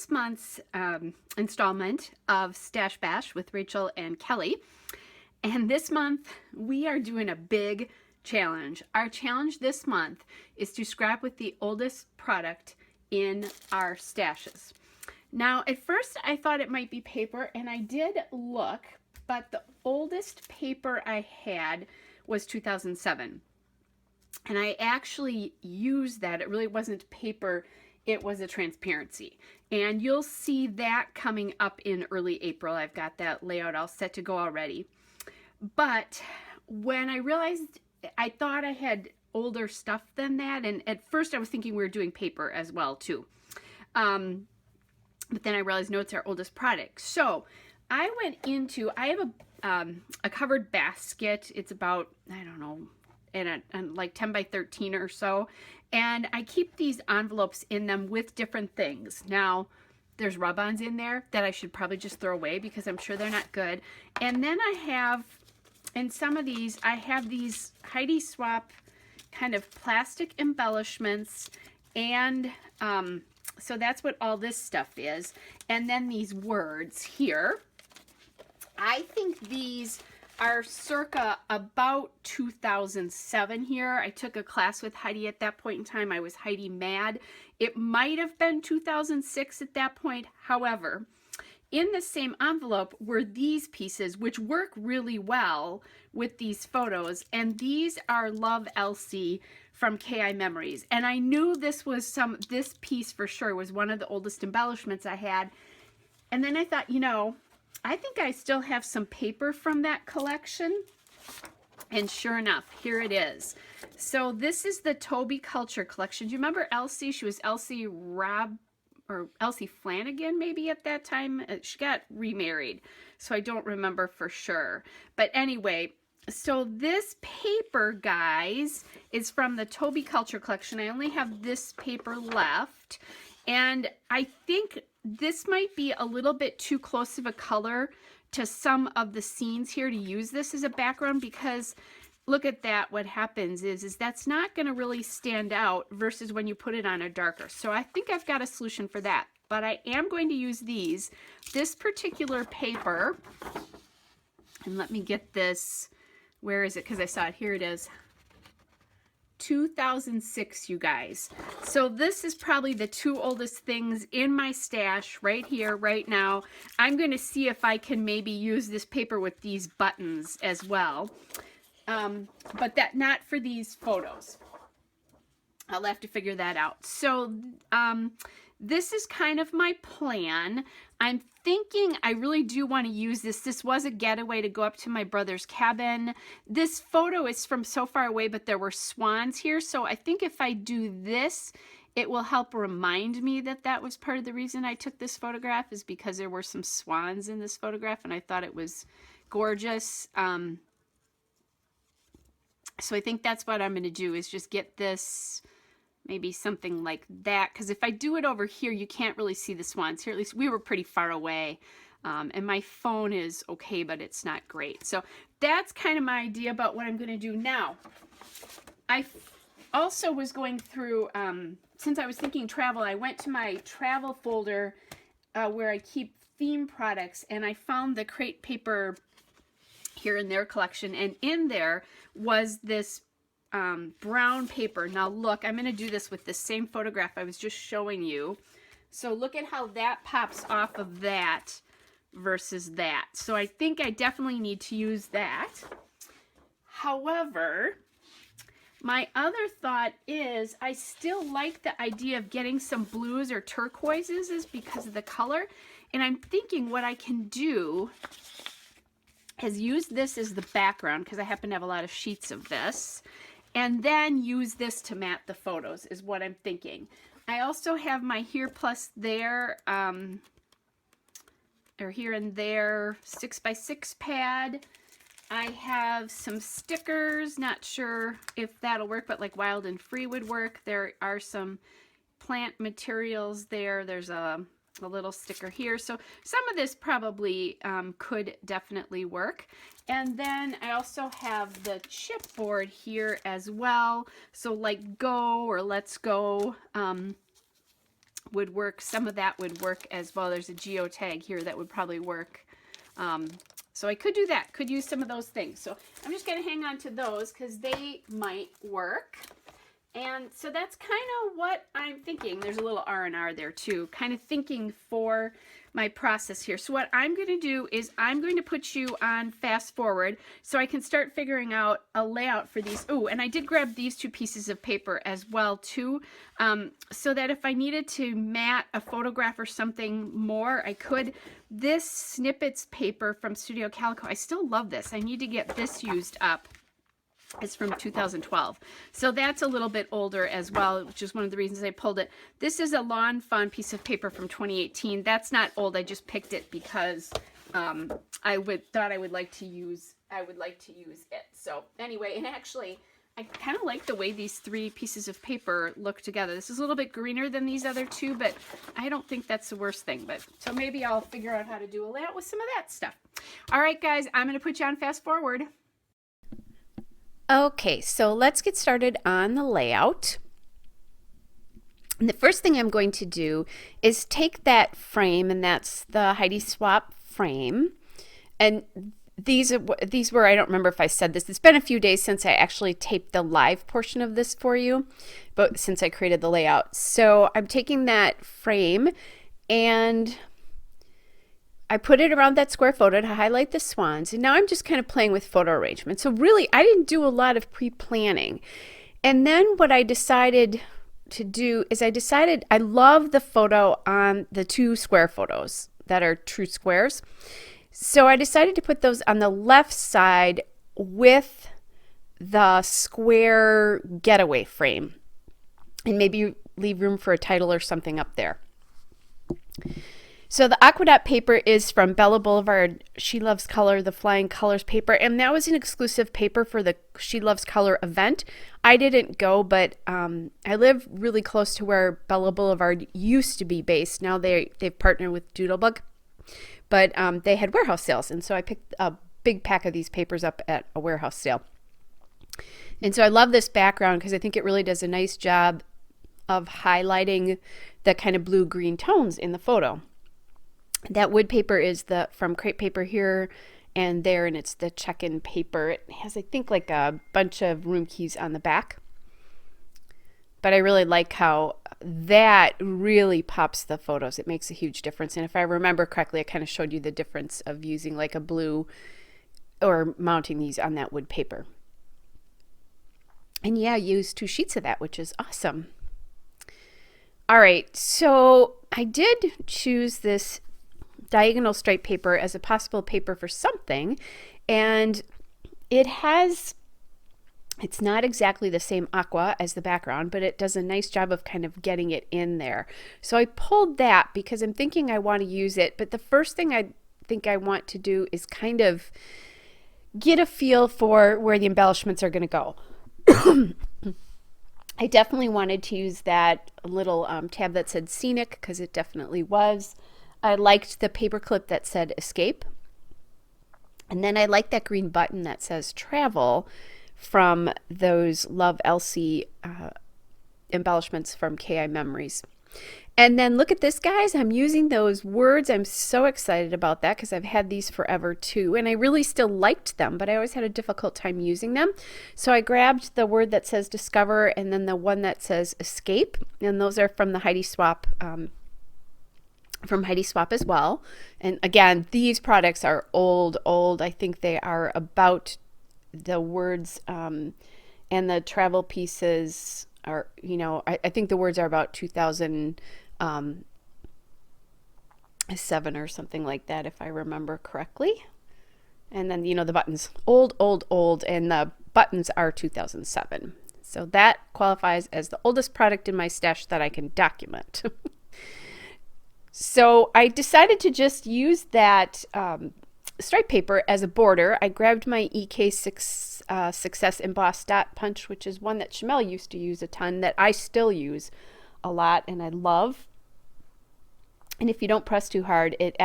this month's installment of Stash Bash with Rachel and Kelly. And this month we are doing a big challenge. Our challenge this month is to scrap with the oldest product in our stashes. Now, at first I thought it might be paper, and I did look, but the oldest paper I had was 2007. And I actually used that. It really wasn't paper, it was a transparency. And you'll see that coming up in early April. I've got that layout all set to go already. But when I realized, I thought I had older stuff than that, and at first I was thinking we were doing paper as well too. But then I realized, no, it's our oldest product. So I have a covered basket. It's about, I don't know, and like 10 by 13 or so. And I keep these envelopes in them with different things. Now, there's rub-ons in there that I should probably just throw away because I'm sure they're not good. And then I have, in some of these, I have these Heidi Swapp kind of plastic embellishments, and so that's what all this stuff is. And then these words here, I think these are circa about 2007 here. I took a class with Heidi at that point in time. I was Heidi mad. It might have been 2006 at that point. However, in the same envelope were these pieces, which work really well with these photos. And these are Love Elsie from KI Memories. And I knew this piece for sure was one of the oldest embellishments I had. And then I thought, you know, I think I still have some paper from that collection. And sure enough, here it is. So this is the Toby Culture collection. Do you remember Elsie? She was Elsie Elsie Flanagan maybe at that time. She got remarried, so I don't remember for sure. But anyway, so this paper, guys, is from the Toby Culture collection. I only have this paper left, and I think this might be a little bit too close of a color to some of the scenes here to use this as a background, because look at that. What happens is that's not going to really stand out versus when you put it on a darker. So I think I've got a solution for that, but I am going to use this particular paper, and let me get this. Where is it? Because I saw it. Here it is. 2006, you guys. So this is probably the two oldest things in my stash right here, right now. I'm going to see if I can maybe use this paper with these buttons as well. But that not for these photos. I'll have to figure that out. So this is kind of my plan. I'm thinking I really do want to use this. This was a getaway to go up to my brother's cabin. This photo is from so far away, but there were swans here. So I think if I do this, it will help remind me that that was part of the reason I took this photograph, is because there were some swans in this photograph and I thought it was gorgeous. So I think that's what I'm going to do, is just get this, maybe something like that. Because if I do it over here, you can't really see the swans here. At least we were pretty far away. And my phone is okay, but it's not great. So that's kind of my idea about what I'm going to do now. I also was going through, since I was thinking travel, I went to my travel folder where I keep theme products, and I found the Crate Paper here in their collection, and in there was this brown paper. Now look, I'm going to do this with the same photograph I was just showing you. So look at how that pops off of that versus that. So I think I definitely need to use that. However, my other thought is I still like the idea of getting some blues or turquoises is because of the color. And I'm thinking what I can do is use this as the background, because I happen to have a lot of sheets of this, and then use this to mat the photos is what I'm thinking. I also have my Here Plus There, or Here and There 6x6 pad. I have some stickers, not sure if that'll work, but like Wild and Free would work. There are some plant materials there. There's a little sticker here. So some of this probably could definitely work. And then I also have the chipboard here as well. So like Go or Let's Go would work. Some of that would work as well. There's a geotag here that would probably work. So I could do that, could use some of those things. So I'm just going to hang on to those because they might work. And so that's kind of what I'm thinking. There's a little R&R there too, kind of thinking for my process here. So what I'm going to do is I'm going to put you on fast forward so I can start figuring out a layout for these. Oh, and I did grab these 2 pieces of paper as well too, so that if I needed to mat a photograph or something more, I could. This snippets paper from Studio Calico, I still love this. I need to get this used up. It's from 2012. So that's a little bit older as well, which is one of the reasons I pulled it. This is a Lawn Fawn piece of paper from 2018. That's not old. I just picked it because thought I would like to use it. So anyway, and actually I kind of like the way these 3 pieces of paper look together. This is a little bit greener than these other 2, but I don't think that's the worst thing. But so maybe I'll figure out how to do a layout with some of that stuff. All right, guys, I'm going to put you on fast forward. Okay, so let's get started on the layout. And the first thing I'm going to do is take that frame, and that's the Heidi Swapp frame. And these were, I don't remember if I said this, it's been a few days since I actually taped the live portion of this for you, but since I created the layout. So I'm taking that frame and I put it around that square photo to highlight the swans, and now I'm just kind of playing with photo arrangement. So really, I didn't do a lot of pre-planning. And then what I decided to do is I love the photo on the 2 square photos that are true squares. So I decided to put those on the left side with the square getaway frame, and maybe leave room for a title or something up there. So the Aquadot paper is from Bella Boulevard, She Loves Color, the Flying Colors paper, and that was an exclusive paper for the She Loves Color event. I didn't go, but I live really close to where Bella Boulevard used to be based. Now they've partnered with Doodlebug, but they had warehouse sales, and so I picked a big pack of these papers up at a warehouse sale. And so I love this background because I think it really does a nice job of highlighting the kind of blue-green tones in the photo. That wood paper is from Crepe Paper here and there, and it's the check-in paper. It has, I think, like a bunch of room keys on the back. But I really like how that really pops the photos. It makes a huge difference. And if I remember correctly, I kind of showed you the difference of using like a blue or mounting these on that wood paper. And yeah, I used 2 sheets of that, which is awesome. All right, so I did choose this diagonal stripe paper as a possible paper for something, and it's not exactly the same aqua as the background, but it does a nice job of kind of getting it in there. So I pulled that because I'm thinking I want to use it, but the first thing I think I want to do is kind of get a feel for where the embellishments are going to go. I definitely wanted to use that little tab that said scenic because it definitely was. I liked the paper clip that said escape. And then I like that green button that says travel from those Love Elsie embellishments from KI Memories. And then look at this, guys. I'm using those words. I'm so excited about that because I've had these forever too. And I really still liked them, but I always had a difficult time using them. So I grabbed the word that says discover and then the one that says escape. And those are from the Heidi Swapp from Heidi Swapp as well. And again, these products are old. I think they are about the words and the travel pieces are, I think the words are about 2007 or something like that, if I remember correctly. And then, the buttons, old, and the buttons are 2007. So that qualifies as the oldest product in my stash that I can document. So I decided to just use that stripe paper as a border. I grabbed my EK6 Success Embossed Dot Punch, which is one that Shamel used to use a ton, that I still use a lot and I love. And if you don't press too hard, it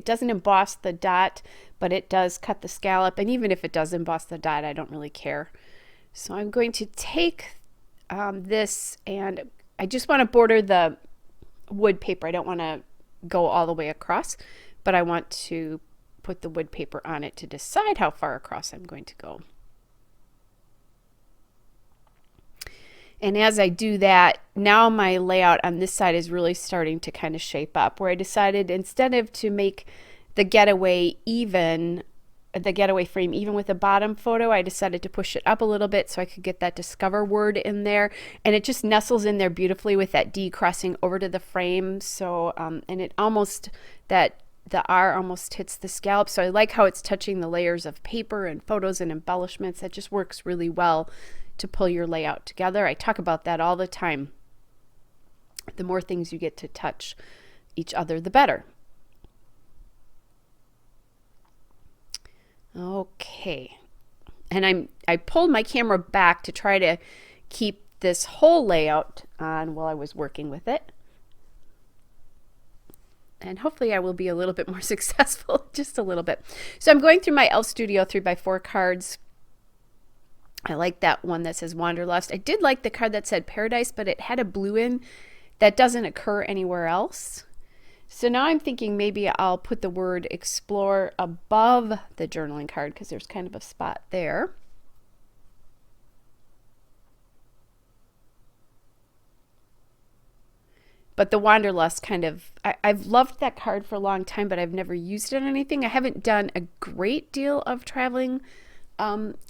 doesn't emboss the dot, but it does cut the scallop. And even if it does emboss the dot, I don't really care. So I'm going to take this, and I just want to border the wood paper. I don't want to go all the way across, but I want to put the wood paper on it to decide how far across I'm going to go. And as I do that, now my layout on this side is really starting to kind of shape up, where I decided instead of to make the getaway frame even with the bottom photo, I decided to push it up a little bit so I could get that discover word in there, and it just nestles in there beautifully with that D crossing over to the frame. So and it almost, the R almost hits the scallop, so I like how it's touching the layers of paper and photos and embellishments. That just works really well to pull your layout together. I talk about that all the time. The more things you get to touch each other, the better. Okay, and I pulled my camera back to try to keep this whole layout on while I was working with it. And hopefully I will be a little bit more successful, just a little bit. So I'm going through my Elf Studio 3x4 cards. I like that one that says Wanderlust. I did like the card that said Paradise, but it had a blue in that doesn't occur anywhere else. So now I'm thinking maybe I'll put the word explore above the journaling card because there's kind of a spot there. But the Wanderlust kind of, I've loved that card for a long time, but I've never used it on anything. I haven't done a great deal of traveling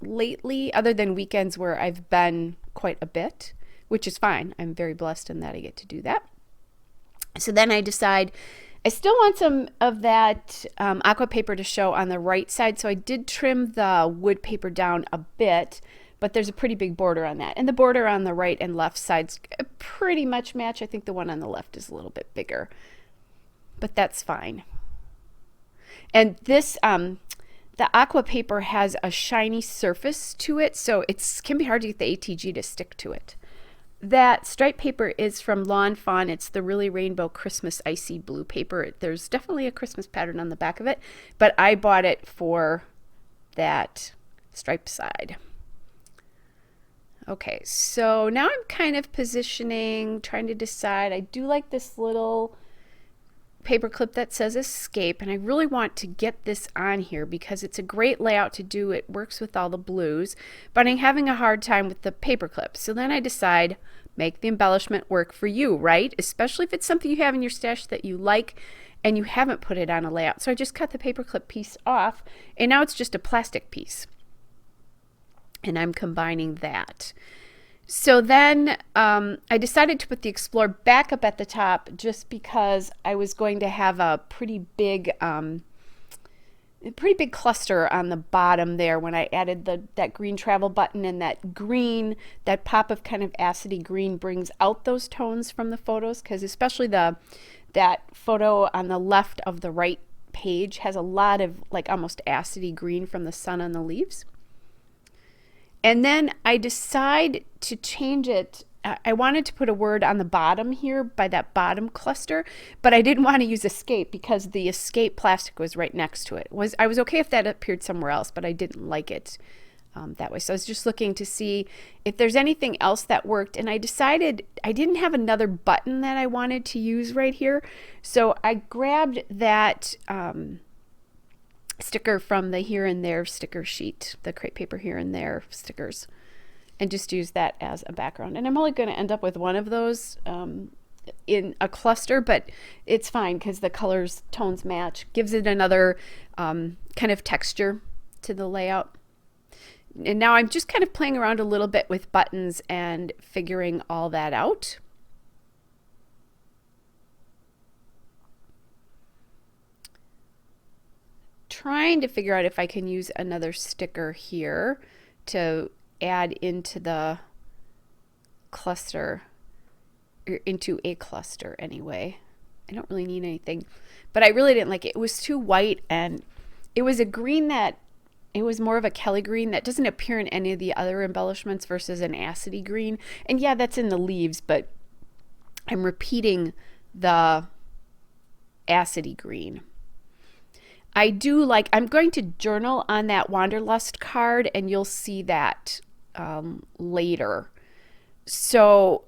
lately, other than weekends where I've been quite a bit, which is fine. I'm very blessed in that I get to do that. So then I decide I still want some of that aqua paper to show on the right side. So I did trim the wood paper down a bit, but there's a pretty big border on that. And the border on the right and left sides pretty much match. I think the one on the left is a little bit bigger, but that's fine. And this, the aqua paper has a shiny surface to it, so it can be hard to get the ATG to stick to it. That stripe paper is from Lawn Fawn. It's the really rainbow Christmas icy blue paper. There's definitely a Christmas pattern on the back of it, but I bought it for that stripe side. Okay, so now I'm kind of positioning, trying to decide. I do like this little paper clip that says escape, and I really want to get this on here because it's a great layout to do. It works with all the blues, but I'm having a hard time with the paper clip. So then I decide, make the embellishment work for you, right? Especially if it's something you have in your stash that you like and you haven't put it on a layout. So I just cut the paper clip piece off, and now it's just a plastic piece, and I'm combining that. So then I decided to put the Explore back up at the top just because I was going to have a pretty big cluster on the bottom there when I added that green travel button, and that pop of kind of acidy green brings out those tones from the photos, because especially that photo on the left of the right page has a lot of like almost acidy green from the sun on the leaves. And then I decide to change it. I wanted to put a word on the bottom here by that bottom cluster, but I didn't want to use escape because the escape plastic was right next to it. I was okay if that appeared somewhere else, but I didn't like it that way. So I was just looking to see if there's anything else that worked, and I decided I didn't have another button that I wanted to use right here. So I grabbed that sticker from the Here and There sticker sheet, the crepe paper Here and There stickers, and just use that as a background. And I'm only going to end up with one of those in a cluster, but it's fine because the tones match, gives it another kind of texture to the layout. And now I'm just kind of playing around a little bit with buttons and figuring all that out. Trying to figure out if I can use another sticker here to add into the cluster, or into a cluster anyway. I don't really need anything, but I really didn't like it. It was too white, and it was a green that, it was more of a Kelly green that doesn't appear in any of the other embellishments versus an acidy green. And yeah, that's in the leaves, but I'm repeating the acidy green. I do like, I'm going to journal on that Wanderlust card, and you'll see that later. So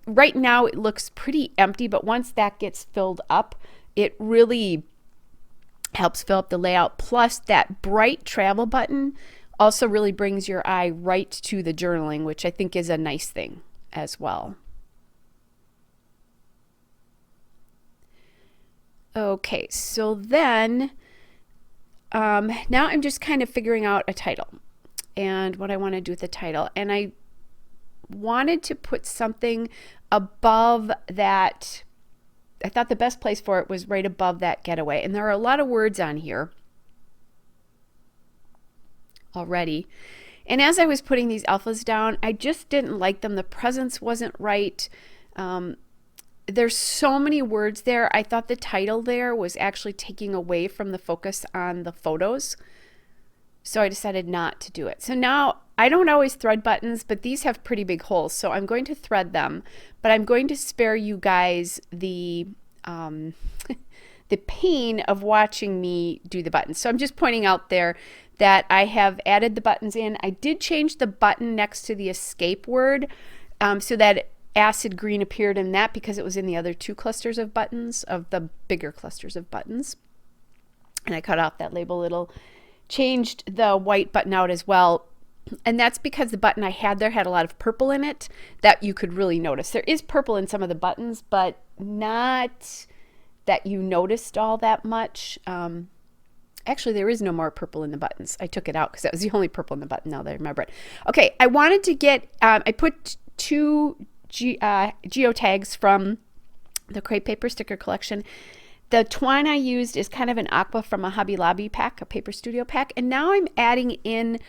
right now it looks pretty empty, but once that gets filled up, it really helps fill up the layout. Plus that bright travel button also really brings your eye right to the journaling, which I think is a nice thing as well. Okay, so then now I'm just kind of figuring out a title and what I want to do with the title. And I wanted to put something above that. I thought the best place for it was right above that getaway. And there are a lot of words on here already. And as I was putting these alphas down, I just didn't like them. The presence wasn't right. There's so many words there. I thought the title there was actually taking away from the focus on the photos. So I decided not to do it. So now I don't always thread buttons, but these have pretty big holes. So I'm going to thread them, but I'm going to spare you guys the the pain of watching me do the buttons. So I'm just pointing out there that I have added the buttons in. I did change the button next to the escape word so that acid green appeared in that because it was in the other two clusters of buttons, of the bigger clusters of buttons. And I cut off that label little, changed the white button out as well. And that's because the button I had there had a lot of purple in it that you could really notice. There is purple in some of the buttons, but not that you noticed all that much. Actually, there is no more purple in the buttons. I took it out because that was the only purple in the button now that I remember it. Okay, I wanted to get, I put two geotags from the Crepe Paper Sticker Collection. The twine I used is kind of an aqua from a Hobby Lobby pack, a Paper Studio pack. And now I'm adding in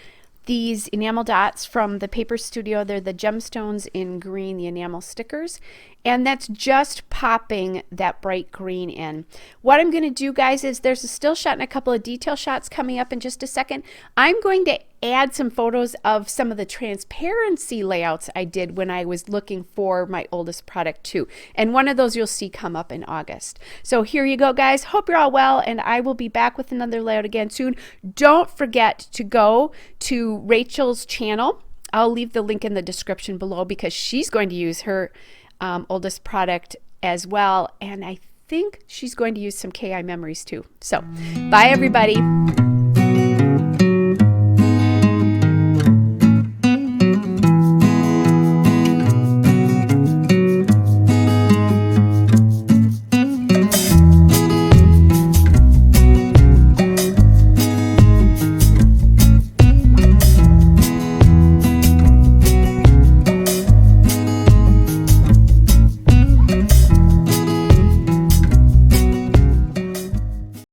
these enamel dots from the Paper Studio. They're the gemstones in green, the enamel stickers. And that's just popping that bright green in. What I'm going to do, guys, is there's a still shot and a couple of detail shots coming up in just a second. I'm going to add some photos of some of the transparency layouts I did when I was looking for my oldest product too. And one of those you'll see come up in August. So here you go, guys. Hope you're all well, and I will be back with another layout again soon. Don't forget to go to Rachel's channel. I'll leave the link in the description below because she's going to use her oldest product as well. And I think she's going to use some KI memories too. So bye, everybody.